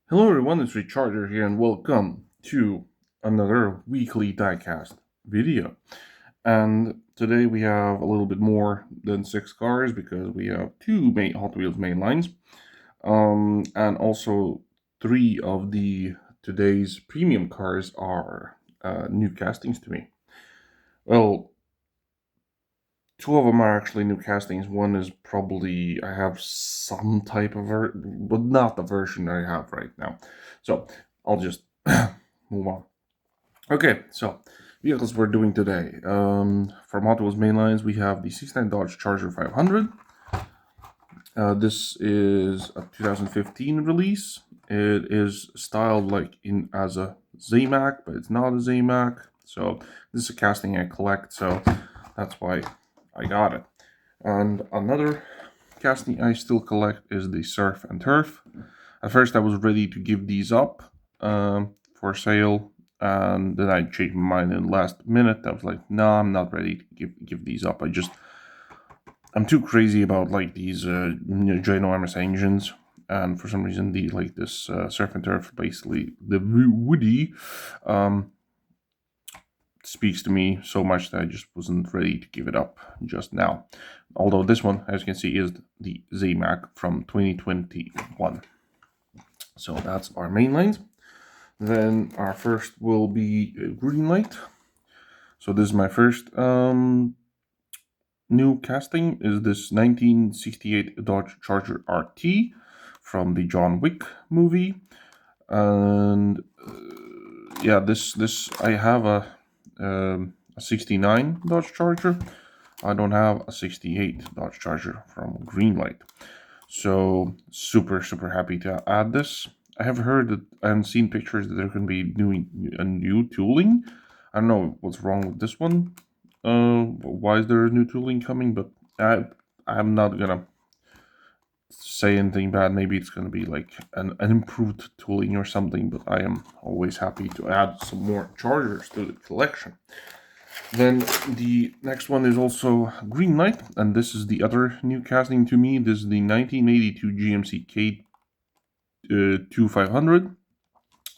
Hello everyone, it's Recharger here and welcome to another weekly Diecast video. And today we have a little bit more than 6 cars because we have two Hot Wheels main lines. And also 3 of today's premium cars are new castings to me. Well, 2 of them are actually new castings. One is probably I have some type of but not the version I have right now. So I'll just move on. Okay, so vehicles we're doing today. From Hot Wheels Mainlines, we have the 69 Dodge Charger 500. This is a 2015 release. It is styled like as a Z-Mac, but it's not a Z-Mac. So this is a casting I collect, so that's why I got it. And another casting I still collect is the Surf and Turf. At first I was ready to give these up for sale, and then I changed my mind in the last minute. I was like, no, I'm not ready to give these up. I'm too crazy about like these ginormous engines, and for some reason this Surf and Turf, basically the Woody, speaks to me so much that I just wasn't ready to give it up just now. Although this one, as you can see, is the Z-Mac from 2021. So that's our main lines. Then our first will be Greenlight. So this is my first new casting, is this 1968 Dodge Charger RT from the John Wick movie. And yeah, this I have a 69 Dodge Charger. I don't have a 68 Dodge Charger from Greenlight. So super happy to add this. I have heard that and seen pictures that they're going to be doing a new tooling. I don't know what's wrong with this one. Why is there a new tooling coming? But I'm not gonna say anything bad. Maybe it's gonna be like an improved tooling or something. But I am always happy to add some more chargers to the collection. Then the next one is also Greenlight, and this is the other new casting to me. This is the 1982 GMC K2500.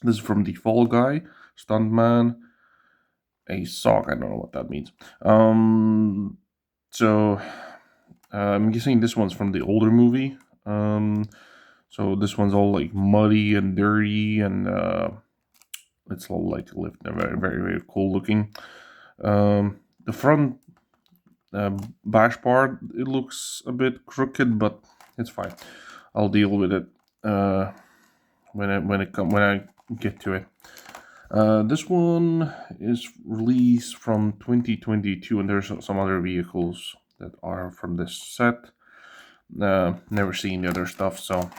This is from the Fall Guy, Stuntman, a sock. I don't know what that means. So I'm guessing this one's from the older movie. So this one's all like muddy and dirty, and it's all like very cool looking. The front bash part, it looks a bit crooked, but it's fine. I'll deal with it when I get to it. This one is released from 2022, and there's some other vehicles that are from this set. Never seen the other stuff, so.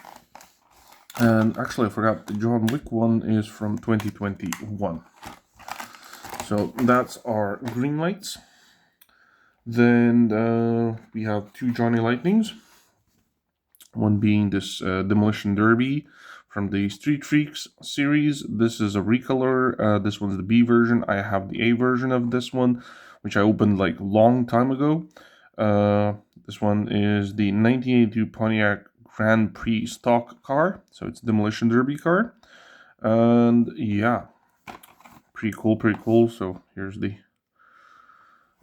And actually, I forgot, the John Wick one is from 2021. So that's our green lights. Then we have two Johnny Lightnings. One being this Demolition Derby from the Street Freaks series. This is a recolor. This one's the B version. I have the A version of this one, which I opened like long time ago. This one is the 1982 Pontiac Grand Prix stock car. So it's Demolition Derby car. And yeah, pretty cool. So here's the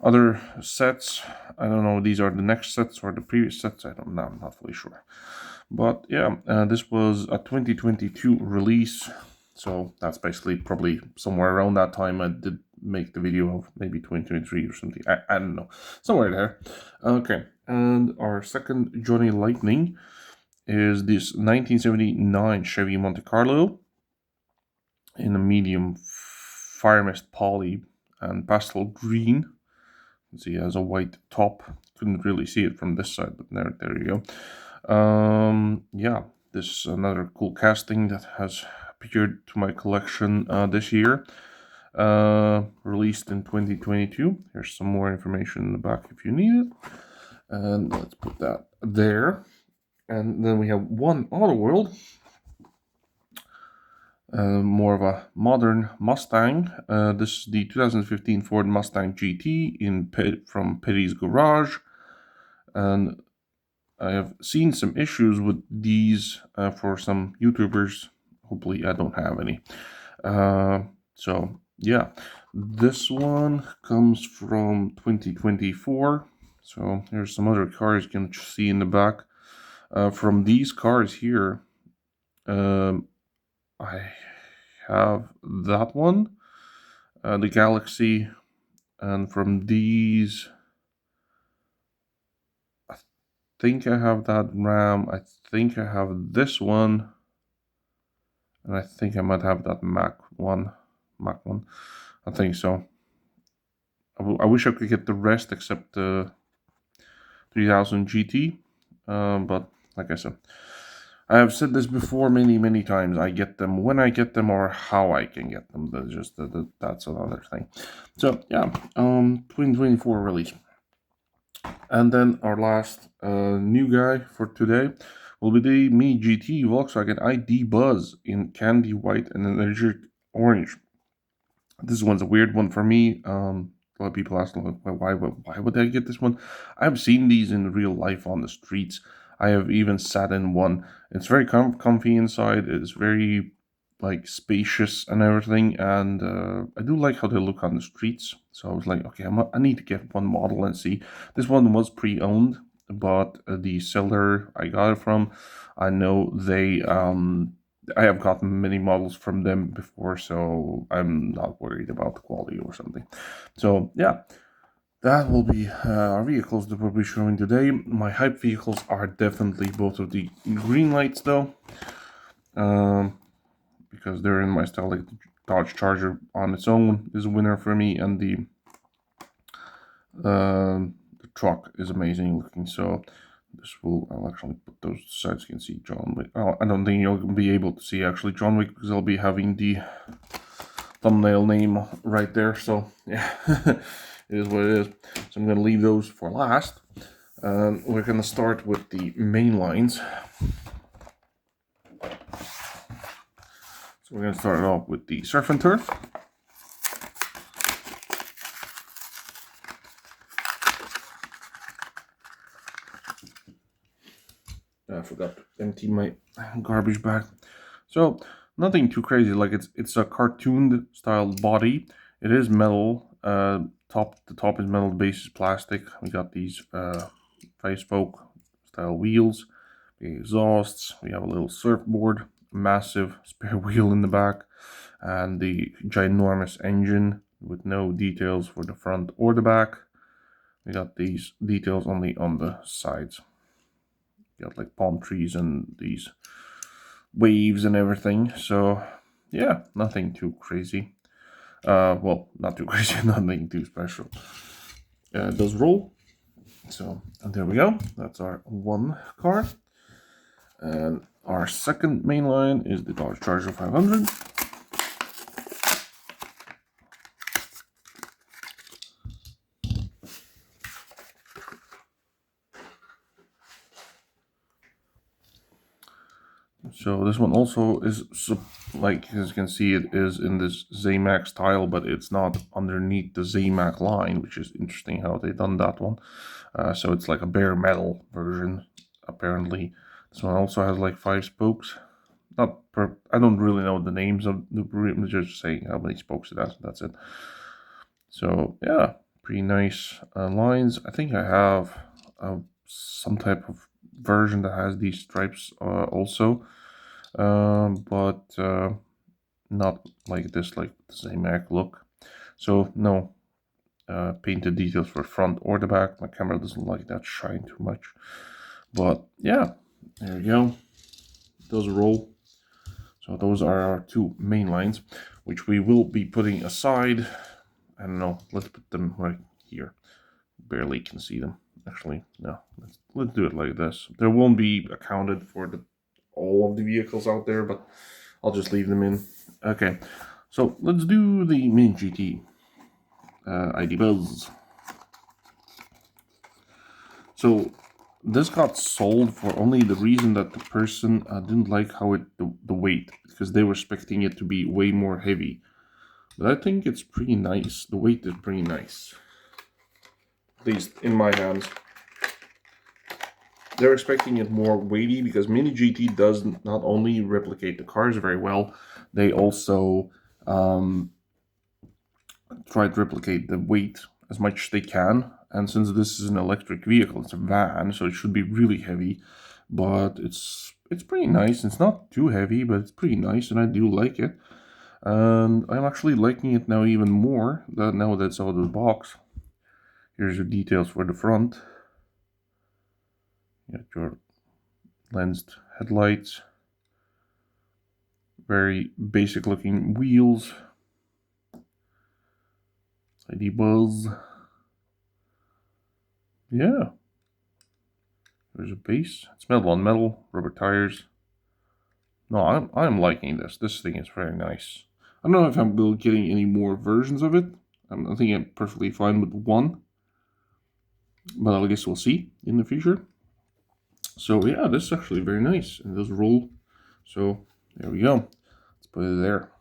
other sets. I don't know, these are the next sets or the previous sets. I don't know, I'm not fully sure. But yeah, this was a 2022 release. So that's basically probably somewhere around that time I did make the video of, maybe 2023 or something. I don't know. Somewhere there. Okay, and our second Johnny Lightning is this 1979 Chevy Monte Carlo in a medium fire mist poly and pastel green. See, it has a white top. Couldn't really see it from this side, but there you go. Yeah, this is another cool casting that has appeared to my collection this year. Released in 2022. Here's some more information in the back if you need it. And let's put that there. And then we have one Auto World. More of a modern Mustang. This is the 2015 Ford Mustang GT from Petty's Garage, and I have seen some issues with these for some YouTubers hopefully I don't have any. So yeah, this one comes from 2024. So here's some other cars you can see in the back. From these cars here, I have that one, the Galaxy, and from these, I think I have that Ram. I think I have this one, and I think I might have that Mac one. I think so. I wish I could get the rest except the 3000 GT, but like I said, I have said this before many times. I get them when I get them or how I can get them. That's another thing. So yeah, 2024 release. And then our last new guy for today will be the Mi GT Volkswagen ID Buzz in candy white and energetic orange. This one's a weird one for me. A lot of people ask, why would I get this one? I've seen these in real life on the streets. I have even sat in one. It's very comfy inside. It's very like spacious and everything, and I do like how they look on the streets. So I was like, okay, I need to get one model and see. This one was pre-owned, but the seller I got it from, I know they I have gotten many models from them before, so I'm not worried about the quality or something. So yeah, that will be our vehicles that we'll be showing today. My hype vehicles are definitely both of the Greenlights though, because they're in my style. Like the Dodge Charger on its own is a winner for me, and the truck is amazing looking. So I'll actually put those sides so you can see John Wick. I don't think you'll be able to see actually John Wick because I'll be having the thumbnail name right there. So yeah, it is what it is. So I'm going to leave those for last. We're going to start with the main lines. So we're going to start off with the Surf and Turf. I forgot to empty my garbage bag. So nothing too crazy. Like it's a cartooned style body. It is metal. The top is metal. The base is plastic. We got these 5-spoke style wheels. The exhausts. We have a little surfboard. Massive spare wheel in the back, and the ginormous engine with no details for the front or the back. We got these details only on the sides. Got like palm trees and these waves and everything. So yeah, nothing too crazy. Well, not too crazy, nothing too special. It does roll. So and there we go. That's our one car. And our second main line is the Dodge Charger 500. So this one also is, like as you can see, it is in this Zamac style, but it's not underneath the Zamac line, which is interesting how they done that one. So it's like a bare metal version, apparently. This one also has like 5 spokes. I don't really know the names of the, I'm just saying how many spokes it has. That's it. So yeah, pretty nice lines. I think I have some type of version that has these stripes also. But not like this, like the Zamac look. So no painted details for front or the back. My camera doesn't like that shine too much. But yeah, there we go. Those roll. So those are our two main lines, which we will be putting aside. I don't know. Let's put them right here. Barely can see them. Actually, no. Let's do it like this. There won't be accounted for all of the vehicles out there, but I'll just leave them in. Okay, so let's do the Mini GT ID Buzz. So this got sold for only the reason that the person didn't like how the weight, because they were expecting it to be way more heavy. But I think it's pretty nice. The weight is pretty nice, at least in my hands. they're expecting it more weighty because Mini GT does not only replicate the cars very well, they also try to replicate the weight as much as they can. And since this is an electric vehicle, it's a van, so it should be really heavy. But it's pretty nice. It's not too heavy, but it's pretty nice, and I do like it. And I'm actually liking it now even more now that it's out of the box. Here's your details for the front. You got your lensed headlights, very basic looking wheels, ID buzz. Yeah. There's a base. It's metal on metal, rubber tires. No, I'm liking this. This thing is very nice. I don't know if I'm getting any more versions of it. I think I'm perfectly fine with one. But I guess we'll see in the future. So yeah, this is actually very nice. And it does roll. So there we go. Let's put it there.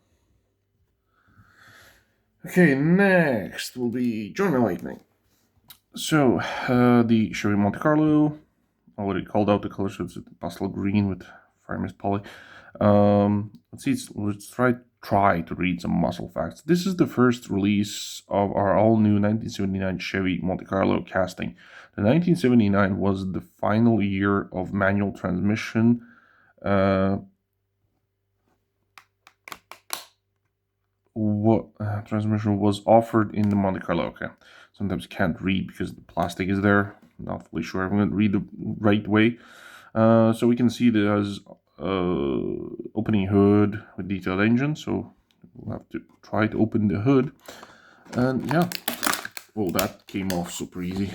Okay, next will be Johnny Lightning. So the Chevy Monte Carlo. Already called out the color, so it's pastel green with fire mist poly. Let's see. Let's try to read some muscle facts. This is the first release of our all-new 1979 Chevy Monte Carlo casting. The 1979 was the final year of manual transmission. Transmission was offered in the Monte Carlo. Okay, sometimes can't read because the plastic is there. Not fully sure I'm going to read the right way. So we can see there's opening hood with detailed engine. So we'll have to try to open the hood. And yeah, well, that came off super easy.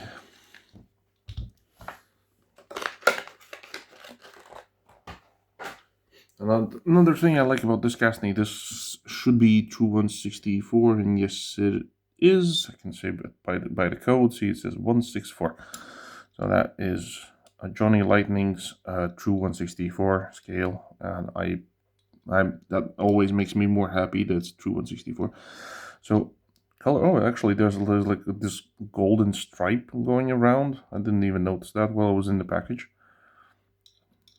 Another thing I like about this casting, this should be true 164, and yes, it is. I can say by the code, see it says 164. So that is a Johnny Lightning's true 164 scale, and that always makes me more happy that it's true 164. So color. Oh, actually, there's like this golden stripe going around. I didn't even notice that while it was in the package.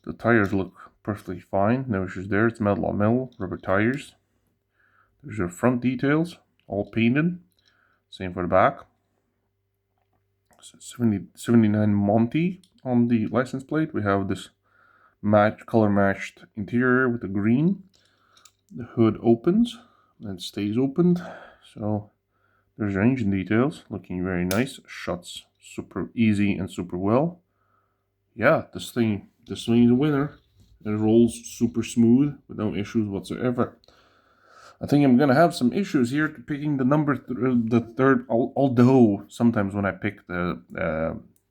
The tires look perfectly fine. No issues there. It's metal on metal, rubber tires. There's your front details, all painted. Same for the back. 79 Monty on the license plate. We have this color matched interior with the green. The hood opens and stays opened. So there's your engine details, looking very nice. Shuts super easy and super well. Yeah, this thing is a winner. It rolls super smooth with no issues whatsoever. I think I'm gonna have some issues here to picking the number the third. Although sometimes when I pick the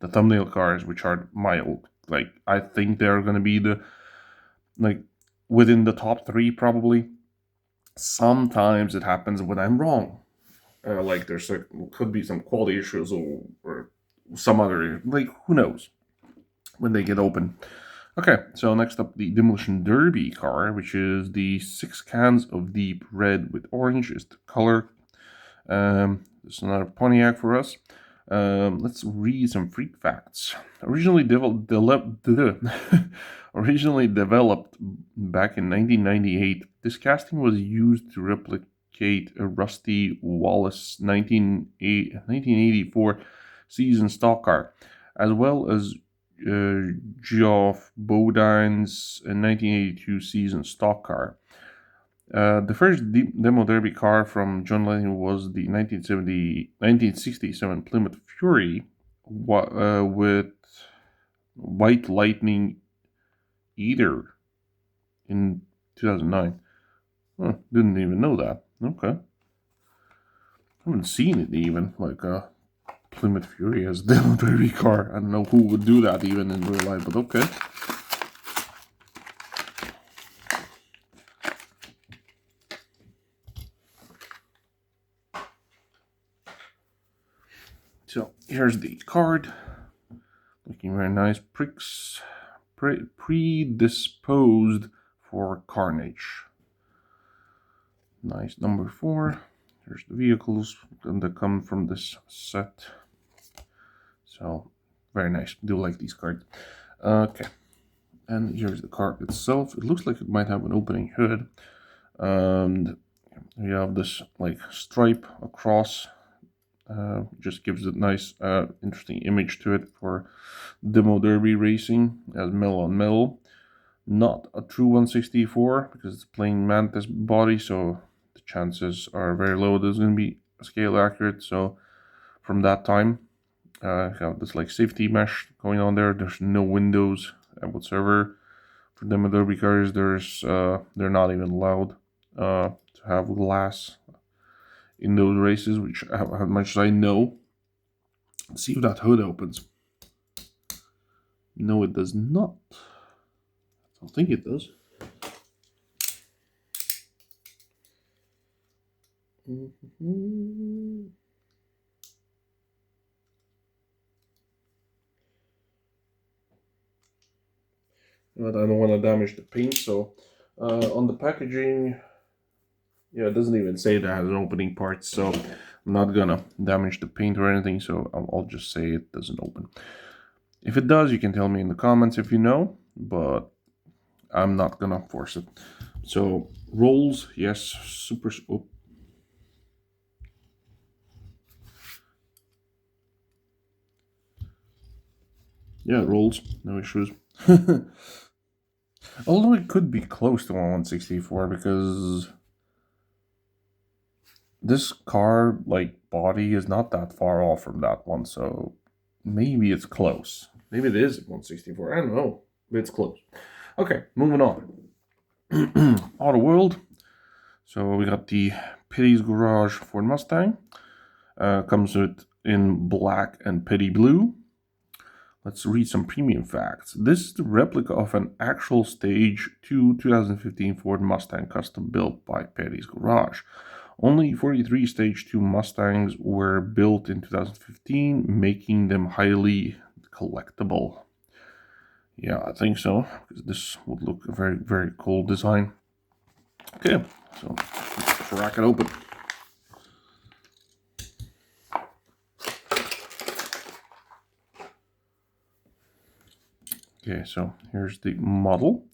thumbnail cars, which are mild, like I think they're gonna be within the top 3 probably. Sometimes it happens when I'm wrong. Like could be some quality issues or some other, like who knows when they get open. Okay, so next up, the Demolition Derby car, which is the 6 cans of deep red with orange is the color. This is another Pontiac for us. Let's read some freak facts. Originally developed back in 1998, this casting was used to replicate a Rusty Wallace 1984 season stock car, as well as Geoff Bodine's 1982 season stock car. The first demo derby car from John Lennon was the 1967 Plymouth Fury with White Lightning Eater in 2009. Didn't even know that. Okay. Haven't seen it even, like Plymouth Fury as demo derby car. I don't know who would do that even in real life, but okay. So here's the card. Looking very nice. Predisposed for carnage. Nice number 4. Here's the vehicles that come from this set. So very nice. Do like these cards. Okay, and here's the car itself. It looks like it might have an opening hood, and you have this like stripe across. Just gives it nice, interesting image to it for demo derby racing as metal on metal. Not a true 164 because it's a plain mantis body, so the chances are very low that it's going to be scale accurate. So from that time, I have this like safety mesh going on there. There's no windows whatsoever for demo derby cars. They're not even allowed to have glass in those races, which how much as I know. Let's see if that hood opens. No, it does not. I don't think it does. But I don't want to damage the paint, so on the packaging, yeah, it doesn't even say that it has an opening part, so I'm not gonna damage the paint or anything, so I'll just say it doesn't open. If it does, you can tell me in the comments if you know, but I'm not gonna force it. So rolls, yes, super. Oh. Yeah, it rolls, no issues. Although it could be close to a 164 because this car, like, body is not that far off from that one, so maybe it's close. Maybe it is 164. I don't know, but it's close. Okay, moving on. Auto World. So we got the Petty's Garage Ford Mustang. Comes with in black and petty blue. Let's read some premium facts. This is the replica of an actual Stage 2 2015 Ford Mustang custom built by Petty's Garage. Only 43 Stage 2 Mustangs were built in 2015, making them highly collectible. Yeah, I think so, because this would look a very, very cool design. Okay, so let's crack it open. Okay, so here's the model.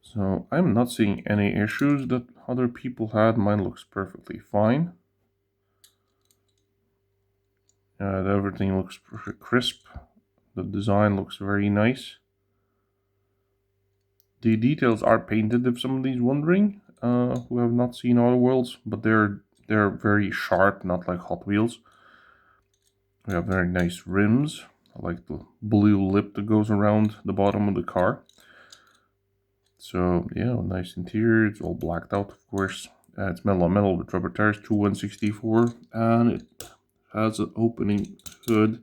So I'm not seeing any issues that other people had. Mine looks perfectly fine. Everything looks crisp. The design looks very nice. The details are painted, if somebody's wondering, who have not seen Auto Worlds, but they're very sharp, not like Hot Wheels. We have very nice rims. I like the blue lip that goes around the bottom of the car. So yeah, nice interior. It's all blacked out, of course. It's metal on metal with rubber tires, true 164, and it has an opening hood,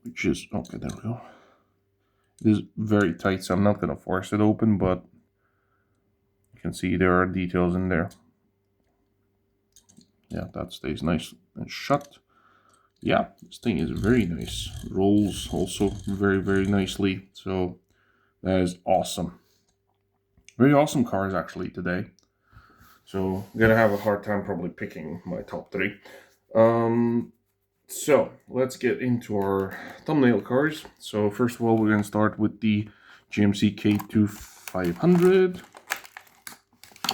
which is okay. There we go. It is very tight, so I'm not gonna force it open, but you can see there are details in there. Yeah, that stays nice and shut. Yeah, this thing is very nice. Rolls also very, very nicely. So that is awesome. Very awesome cars actually today. So I'm gonna have a hard time probably picking my top three. So let's get into our thumbnail cars. So first of all, we're gonna start with the GMC K2 500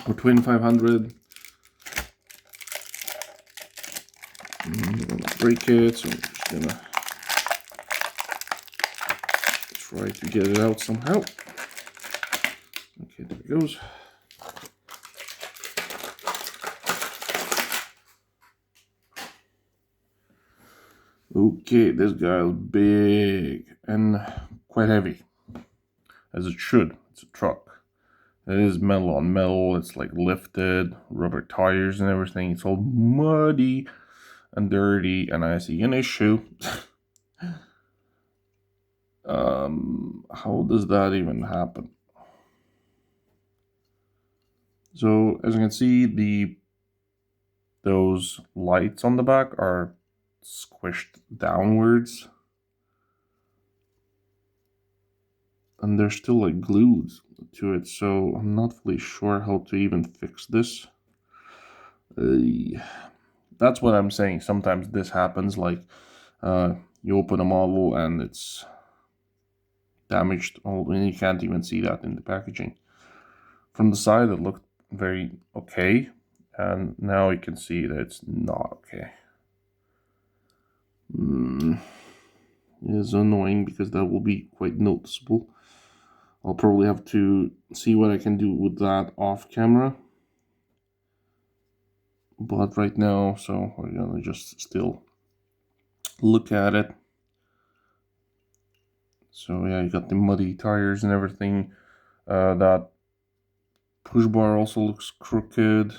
or Twin 500. I'm gonna break it, so I'm just gonna try to get it out somehow. Okay, there it goes. Okay, this guy is big and quite heavy, as it should. It's a truck. It is metal on metal. It's like lifted, rubber tires and everything. It's all muddy and dirty, and I see an issue. How does that even happen? So as you can see, those lights on the back are squished downwards, and they're still like glued to it, so I'm not fully sure how to even fix this. That's what I'm saying. Sometimes this happens, like you open a model and it's damaged, and you can't even see that in the packaging. From the side, it looked very okay, and now you can see that it's not okay. It is annoying because that will be quite noticeable. I'll probably have to see what I can do with that off camera. But right now, so we're gonna just still look at it. So yeah, you got the muddy tires and everything. That push bar also looks crooked.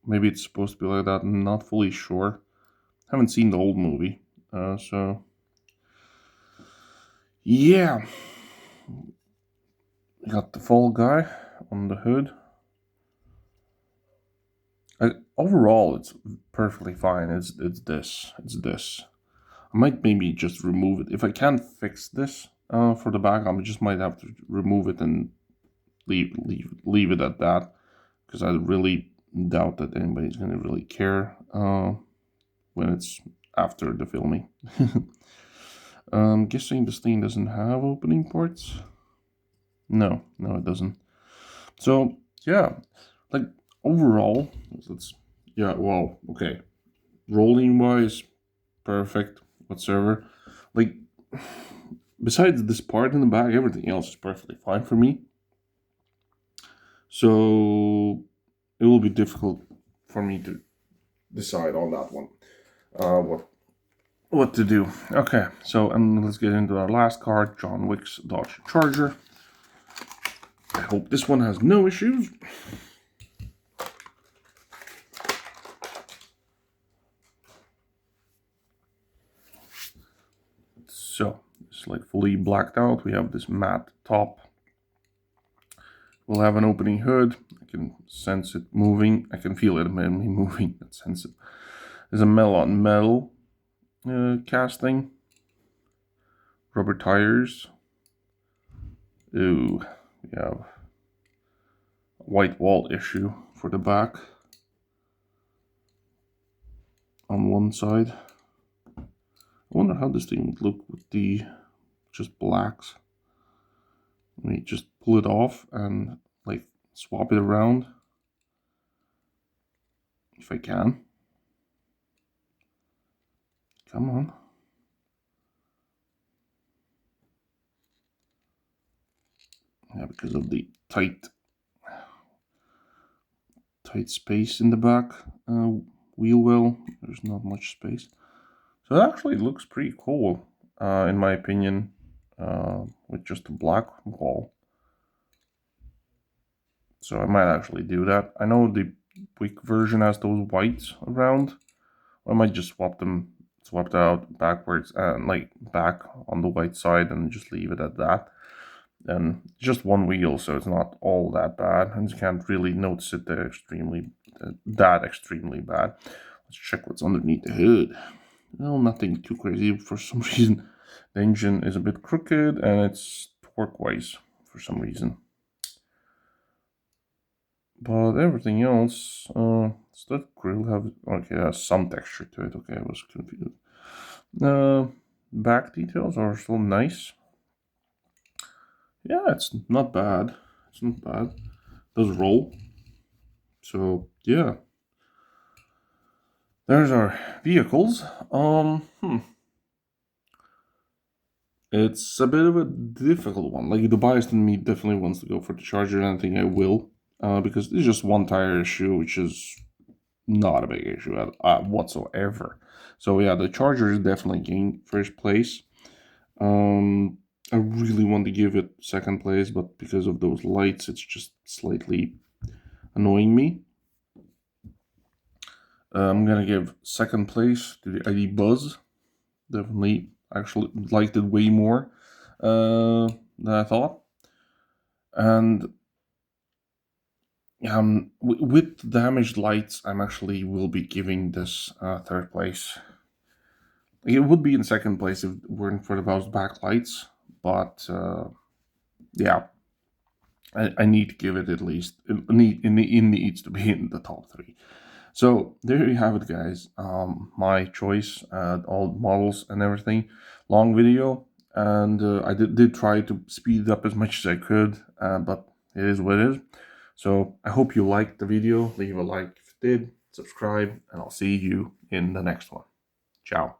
Maybe it's supposed to be like that. I'm not fully sure. Haven't seen the old movie, so yeah. You got the fall guy on the hood. Overall, it's perfectly fine. It's this. I might maybe just remove it if I can't fix this for the back. I just might have to remove it and leave it at that, because I really doubt that anybody's gonna really care when it's after the filming. I'm guessing this thing doesn't have opening ports. No, it doesn't. So yeah, like overall, well, okay. Rolling wise, perfect whatsoever. Like, besides this part in the back, everything else is perfectly fine for me. So it will be difficult for me to decide on that one. What to do? Okay, so let's get into our last card, John Wick's Dodge Charger. I hope this one has no issues. So it's like fully blacked out. We have this matte top. We'll have an opening hood. I can sense it moving. I can feel it moving. Not sense it. There's a metal on metal casting. Rubber tires. Ooh, we have a white wall issue for the back on one side. I wonder how this thing would look with the just blacks. Let me just pull it off and like swap it around if I can. Come on. Yeah, because of the tight space in the back wheel well, there's not much space. So it actually looks pretty cool, in my opinion, with just a black wall. So I might actually do that. I know the Wick version has those whites around. I might just swap it out backwards and like back on the white side and just leave it at that. And just one wheel, so it's not all that bad, and you can't really notice it extremely bad. Let's check what's underneath the hood. Well, nothing too crazy. For some reason, the engine is a bit crooked and it's torque-wise for some reason. But everything else, does that grill have? Okay, it has some texture to it. Okay, I was confused. Back details are still nice. Yeah, it's not bad. It's not bad. It does roll. So yeah, there's our vehicles. It's a bit of a difficult one. Like, the biased in me definitely wants to go for the Charger, and I think I will, because it's just one tire issue, which is not a big issue whatsoever. So yeah, the Charger is definitely gained first place. I really want to give it second place, but because of those lights, it's just slightly annoying me. I'm gonna give second place to the ID Buzz. Definitely, actually liked it way more than I thought. And with damaged lights, I'm actually will be giving this third place. It would be in second place if it weren't for those backlights, but yeah, I need to give it at least. It needs to be in the top 3. So there you have it, guys. My choice, all models and everything. Long video, and I did try to speed it up as much as I could, but it is what it is. So I hope you liked the video. Leave a like if you did, subscribe, and I'll see you in the next one. Ciao.